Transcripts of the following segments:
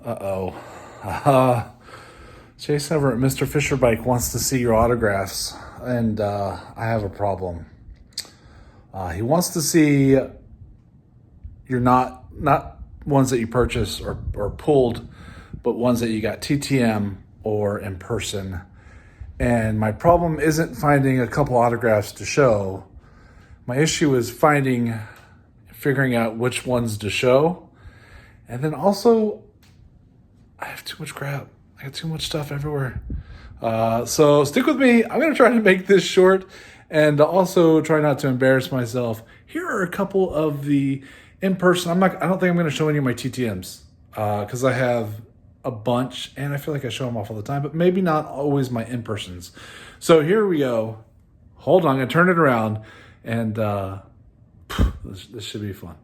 Uh-oh. Jason over at Mr. Fisher Bike wants to see your autographs, and I have a problem. He wants to see your not ones that you purchased or pulled, but ones that you got TTM or in person. And my problem isn't finding a couple autographs to show. My issue is figuring out which ones to show. And then also, I have too much crap. I got too much stuff everywhere. So stick with me. I'm going to try to make this short and also try not to embarrass myself. Here are a couple of the in-person. I don't think I'm going to show any of my TTMs because I have a bunch and I feel like I show them off all the time, but maybe not always my in-persons. So here we go. Hold on. I'm going to turn it around and this should be fun.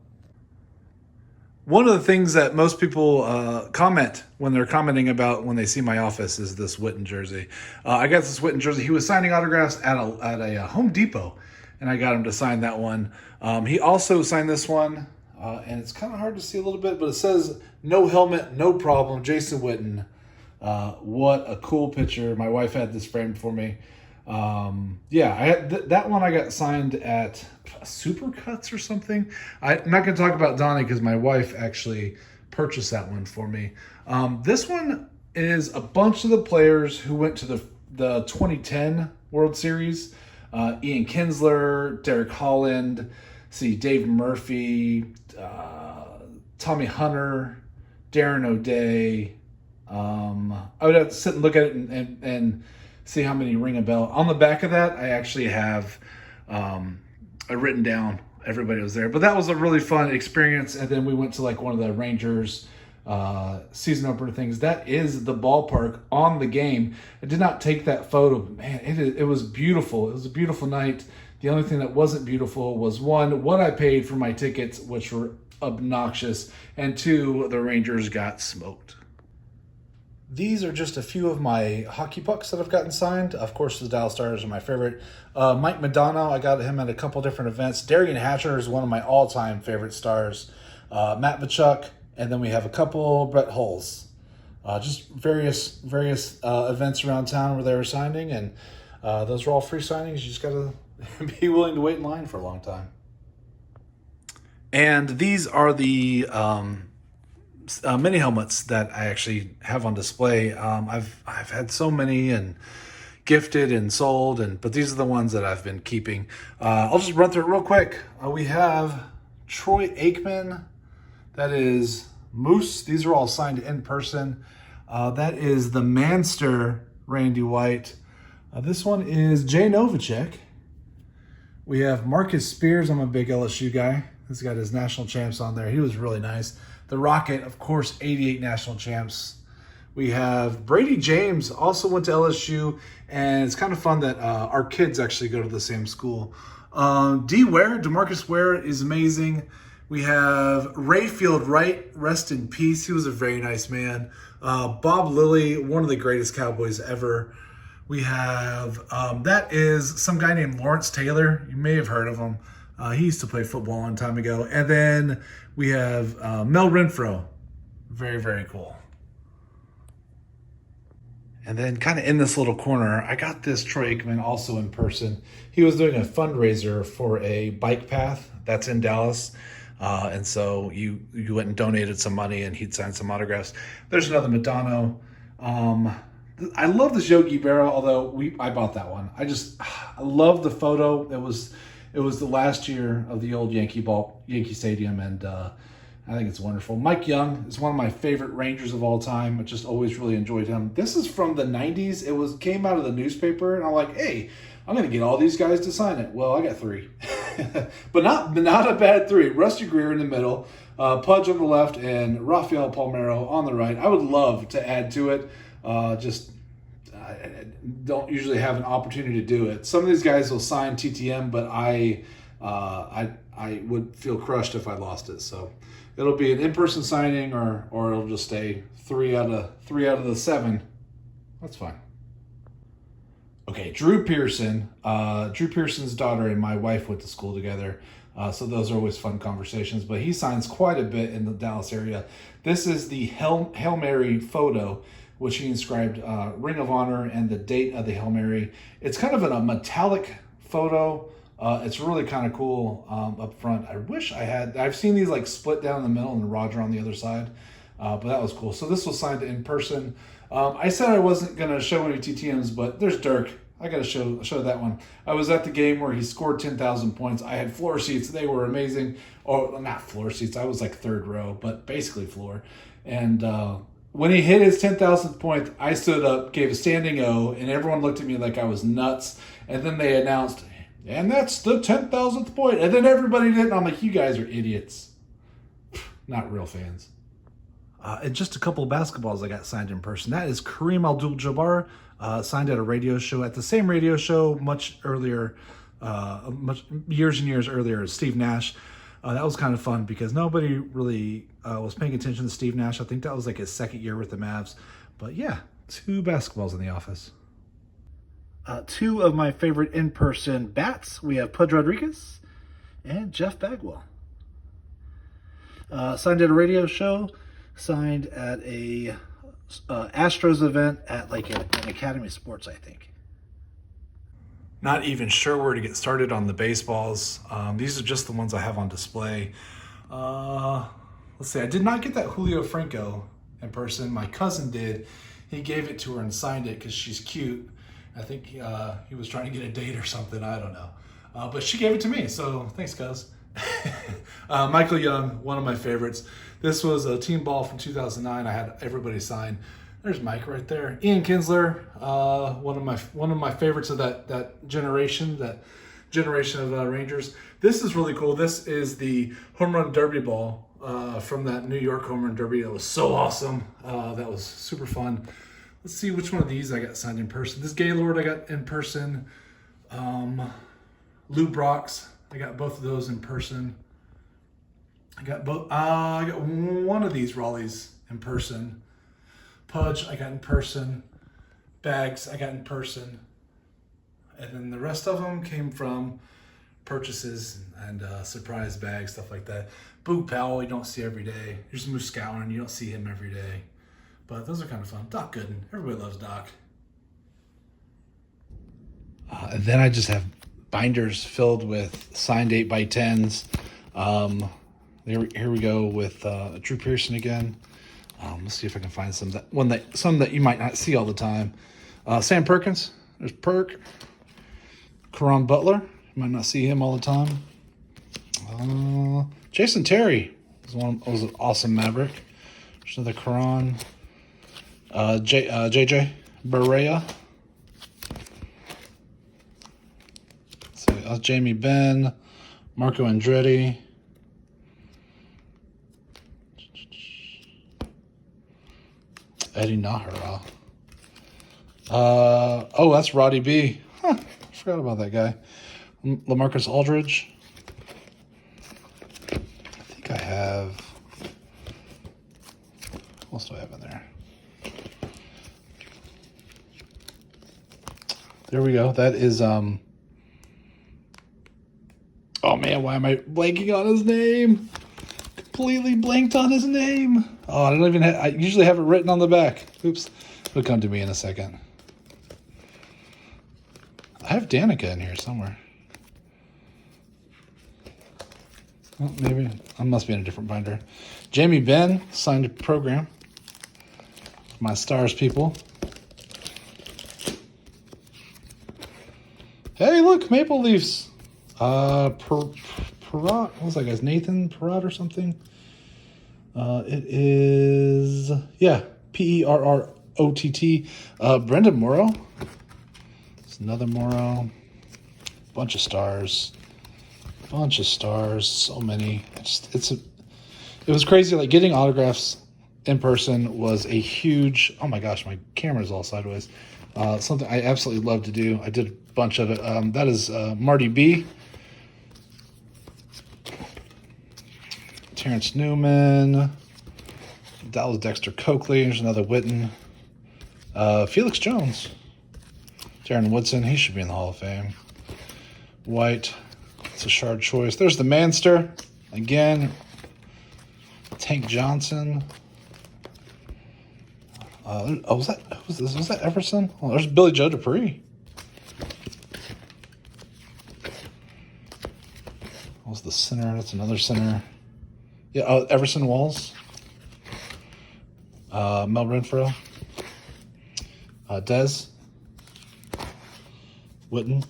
One of the things that most people comment when they're commenting about when they see my office is this Witten jersey. I got this Witten jersey. He was signing autographs at a Home Depot, and I got him to sign that one. He also signed this one, and it's kind of hard to see a little bit, but it says, "No helmet, no problem, Jason Witten." What a cool picture. My wife had this framed for me. I had that one I got signed at Supercuts or something. I'm not going to talk about Donnie because my wife actually purchased that one for me. This one is a bunch of the players who went to the 2010 World Series. Ian Kinsler, Derek Holland, Dave Murphy, Tommy Hunter, Darren O'Day. I would have to sit and look at it and see how many ring a bell. On the back of that, I actually have I written down everybody was there. But that was a really fun experience. And then we went to like one of the Rangers season opener things. That is the ballpark on the game. I did not take that photo, but man, it was beautiful. It was a beautiful night. The only thing that wasn't beautiful was, one, what I paid for my tickets, which were obnoxious, and two, the Rangers got smoked. These are just a few of my hockey pucks that I've gotten signed. Of course, the Dallas Stars are my favorite. Mike Modano, I got him at a couple different events. Darian Hatcher is one of my all-time favorite stars. Matt Tkachuk, and then we have a couple Brett Hulls. Just various events around town where they were signing, and those were all free signings. You just got to be willing to wait in line for a long time. And these are the mini helmets that I actually have on display. I've had so many and gifted and sold, but these are the ones that I've been keeping. I'll just run through it real quick. We have Troy Aikman. That is Moose. These are all signed in person. That is the Manster Randy White. This one is Jay Novacek. We have Marcus Spears. I'm a big LSU guy. He's got his national champs on there. He was really nice. The Rocket, of course, 88 national champs. We have Brady James, also went to LSU, and it's kind of fun that our kids actually go to the same school. DeMarcus Ware is amazing. We have Rayfield Wright, rest in peace. He was a very nice man. Bob Lilly, one of the greatest Cowboys ever. We have, that is some guy named Lawrence Taylor. You may have heard of him. He used to play football a long time ago. And then we have Mel Renfro. Very, very cool. And then kind of in this little corner, I got this Troy Aikman also in person. He was doing a fundraiser for a bike path that's in Dallas. And so you went and donated some money and he'd signed some autographs. There's another Modano. I love this Yogi Berra, although I bought that one. I love the photo. It was the last year of the old Yankee Stadium, and I think it's wonderful. Mike Young is one of my favorite Rangers of all time. I just always really enjoyed him. This is from the 90s. It came out of the newspaper, and I'm like, hey, I'm going to get all these guys to sign it. Well, I got three. but not a bad three. Rusty Greer in the middle, Pudge on the left, and Rafael Palmeiro on the right. I would love to add to it. I don't usually have an opportunity to do it. Some of these guys will sign TTM, but I would feel crushed if I lost it. So it'll be an in-person signing, or it'll just stay three out of the 7. That's fine. Okay, Drew Pearson. Drew Pearson's daughter and my wife went to school together. So those are always fun conversations. But he signs quite a bit in the Dallas area. This is the Hail Mary photo, which he inscribed Ring of Honor and the date of the Hail Mary. It's kind of a metallic photo. It's really kind of cool up front. I wish I had. I've seen these like split down the middle and Roger on the other side. But that was cool. So this was signed in person. I said I wasn't going to show any TTMs, but there's Dirk. I got to show that one. I was at the game where he scored 10,000 points. I had floor seats. They were amazing. Oh, not floor seats. I was like third row, but basically floor. And when he hit his 10,000th point, I stood up, gave a standing O, and everyone looked at me like I was nuts. And then they announced, and that's the 10,000th point. And then everybody did. And I'm like, you guys are idiots. Not real fans. And just a couple of basketballs I got signed in person. That is Kareem Abdul-Jabbar, signed at a radio show, at the same radio show much earlier, years and years earlier as Steve Nash. That was kind of fun because nobody really was paying attention to Steve Nash. I think that was like his second year with the Mavs. But yeah, 2 basketballs in the office. 2 of my favorite in-person bats. We have Pudge Rodriguez and Jeff Bagwell. Signed at a radio show. Signed at a Astros event at like an Academy Sports, I think. Not even sure where to get started on the baseballs. These are just the ones I have on display. Let's see. I did not get that Julio Franco in person. My cousin did. He gave it to her and signed it because she's cute. I think he was trying to get a date or something. I don't know. But she gave it to me, so thanks, cuz. Michael Young, one of my favorites. This was a team ball from 2009. I had everybody sign. There's Mike right there. Ian Kinsler, one of my favorites of that generation of Rangers. This is really cool. This is the home run derby ball from that New York home run derby. That was so awesome. That was super fun. Let's see which one of these I got signed in person. This Gaylord I got in person. Lou Brox, I got both of those in person. I got one of these Raleighs in person. Pudge, I got in person. Bags, I got in person. And then the rest of them came from purchases and surprise bags, stuff like that. Boog Powell, you don't see every day. Here's Moose Scourin, you don't see him every day. But those are kind of fun. Doc Gooden, everybody loves Doc. And then I just have binders filled with signed 8x10s. Here we go with Drew Pearson again. Let's see if I can find some that you might not see all the time. Sam Perkins, there's Perk. Caron Butler, you might not see him all the time. Jason Terry was an awesome Maverick. There's another Caron. JJ Barea. So Jamie Benn, Marco Andretti. Eddie Nahara. That's Roddy B. Huh, forgot about that guy. LaMarcus Aldridge. I think I have. What else do I have in there? There we go. That is oh man, why am I blanking on his name? Completely blanked on his name. Oh, I usually have it written on the back. Oops. It'll come to me in a second. I have Danica in here somewhere. Oh, maybe. I must be in a different binder. Jamie Benn signed a program. My Stars people. Hey, look, Maple Leafs. Perrott. What was that guy's? Nathan Perrott or something? It is, Perrott. Brendan Morrow. It's another Morrow. Bunch of stars. So many. It was crazy. Like getting autographs in person was a huge. Oh my gosh, my camera's all sideways. Something I absolutely love to do. I did a bunch of it. That is Marty B. Terrence Newman. That was Dexter Coakley. There's another Witten. Felix Jones. Darren Woodson. He should be in the Hall of Fame. White. It's a Shard choice. There's the Manster. Again, Tank Johnson. Was that Everson? Oh, there's Billy Joe Dupree. What was the center? That's another center. Yeah, Everson Walls. Mel Renfro. Dez. Witten.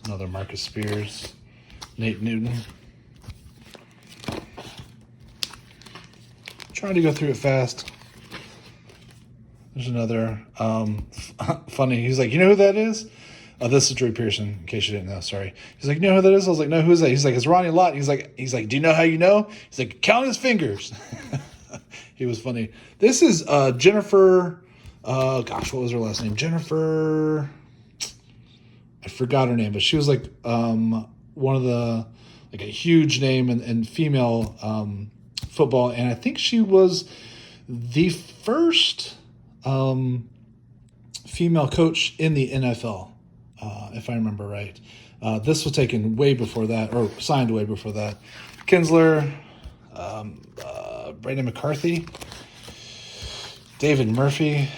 Another Marcus Spears. Nate Newton. Trying to go through it fast. There's another funny. He's like, you know who that is? Oh, this is Drew Pearson, in case you didn't know. Sorry. He's like, you know who that is? I was like, no, who's that? He's like, it's Ronnie Lott. He's like, do you know how you know? He's like, count his fingers. He was funny. This is Jennifer. What was her last name? Jennifer. I forgot her name, but she was like one of the, like a huge name in female football, and I think she was the first female coach in the NFL, if I remember right. This was taken way before that, or signed way before that. Kinsler, Brandon McCarthy, David Murphy,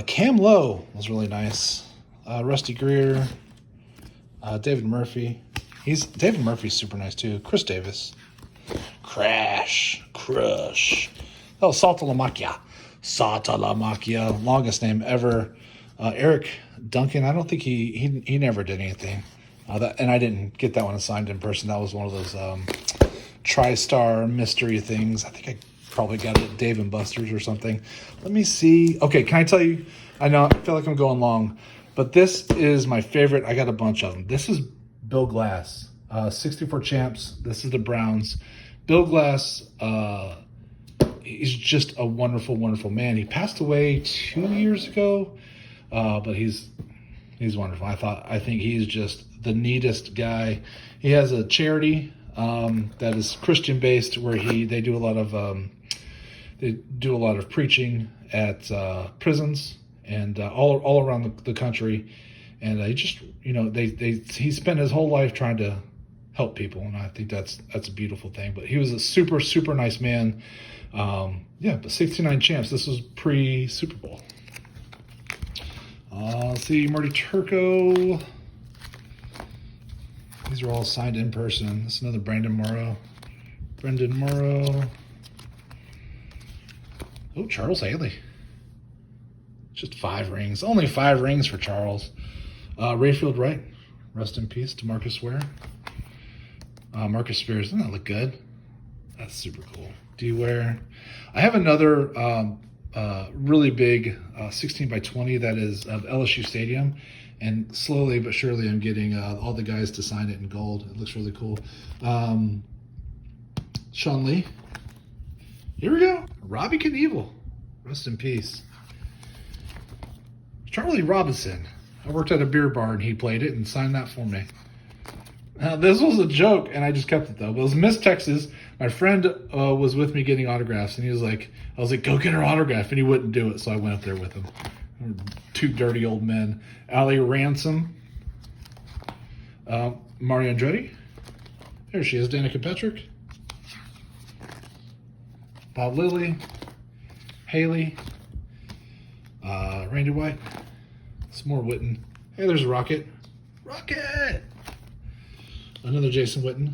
Cam Lowe was really nice. Rusty Greer, David Murphy. David Murphy's super nice too. Chris Davis. Crush. Oh, Saltalamacchia. Longest name ever. Eric Duncan. I don't think he never did anything. And I didn't get that one assigned in person. That was one of those TriStar mystery things. I think I probably got it at Dave & Buster's or something. Let me see. Okay, can I tell you? I feel like I'm going long, but this is my favorite. I got a bunch of them. This is Bill Glass, 64 champs. This is the Browns. Bill Glass, he's just a wonderful, wonderful man. He passed away 2 years ago, but he's wonderful. I think he's just the neatest guy. He has a charity that is Christian based, where they do a lot of preaching at prisons and all around the country. And he just, he spent his whole life trying to help people, and I think that's a beautiful thing. But he was a super, super nice man. But 69 champs. This was pre-Super Bowl. Let's see, Marty Turco. These are all signed in person. This is another Brendan Morrow. Oh, Charles Haley. Just 5 rings. Only 5 rings for Charles. Rayfield Wright. Rest in peace. DeMarcus Ware. Marcus Spears. Doesn't that look good? That's super cool. D-Ware. I have another really big 16 by 20 that is of LSU Stadium. And slowly but surely I'm getting all the guys to sign it in gold. It looks really cool. Sean Lee. Here we go. Robbie Knievel. Rest in peace. Charlie Robinson. I worked at a beer bar and he played it and signed that for me. Now, this was a joke, and I just kept it, though. But it was Miss Texas. My friend was with me getting autographs, and he was like, I was like, go get her autograph, and he wouldn't do it, so I went up there with him. 2 dirty old men. Allie Ransom. Mario Andretti. There she is, Danica Patrick. Bob Lilly. Haley. Randy White. Some more Witten. Hey, there's a Rocket. Rocket! Another Jason Witten.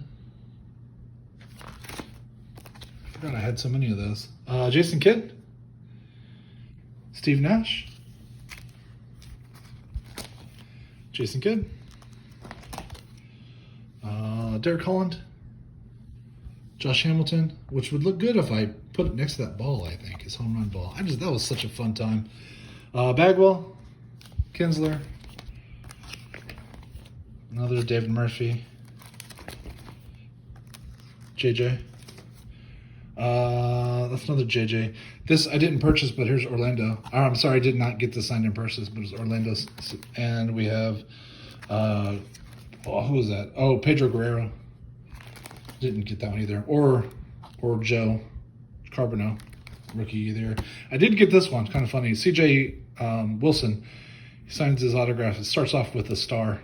I forgot I had so many of those. Jason Kidd. Steve Nash. Jason Kidd. Derek Holland. Josh Hamilton, which would look good if I put it next to that ball, I think, his home run ball. That was such a fun time. Bagwell. Kinsler. Another David Murphy. JJ. That's another JJ. This I didn't purchase, but here's Orlando. I'm sorry, I did not get this signed in purchase, but it's Orlando's. And we have, who was that? Oh, Pedro Guerrero. Didn't get that one either. Or Joe Carbonell, rookie either. I did get this one. It's kind of funny. CJ Wilson. He signs his autograph. It starts off with a star.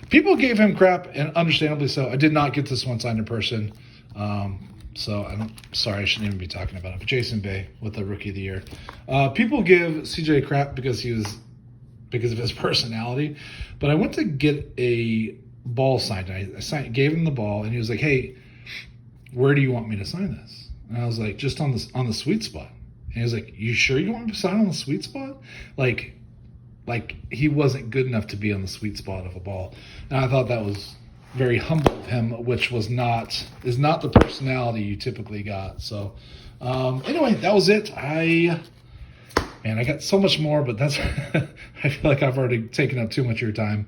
People gave him crap, and understandably so. I did not get this one signed in person. So sorry, I shouldn't even be talking about it. But Jason Bay with the Rookie of the Year. People give CJ crap because of his personality. But I went to get a ball signed. I gave him the ball, and he was like, "Hey, where do you want me to sign this?" And I was like, "Just on the sweet spot." And he was like, "You sure you want me to sign on the sweet spot?" Like he wasn't good enough to be on the sweet spot of a ball. And I thought that was very humble of him, which is not the personality you typically got. So anyway, that was it. I got so much more, but that's I feel like I've already taken up too much of your time.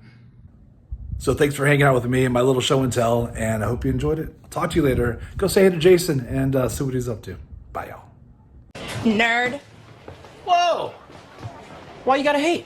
So thanks for hanging out with me and my little show and tell, and I hope you enjoyed it. I'll talk to you later. Go say hey to Jason and see what he's up to. Bye, y'all. Nerd. Whoa! Why you gotta hate?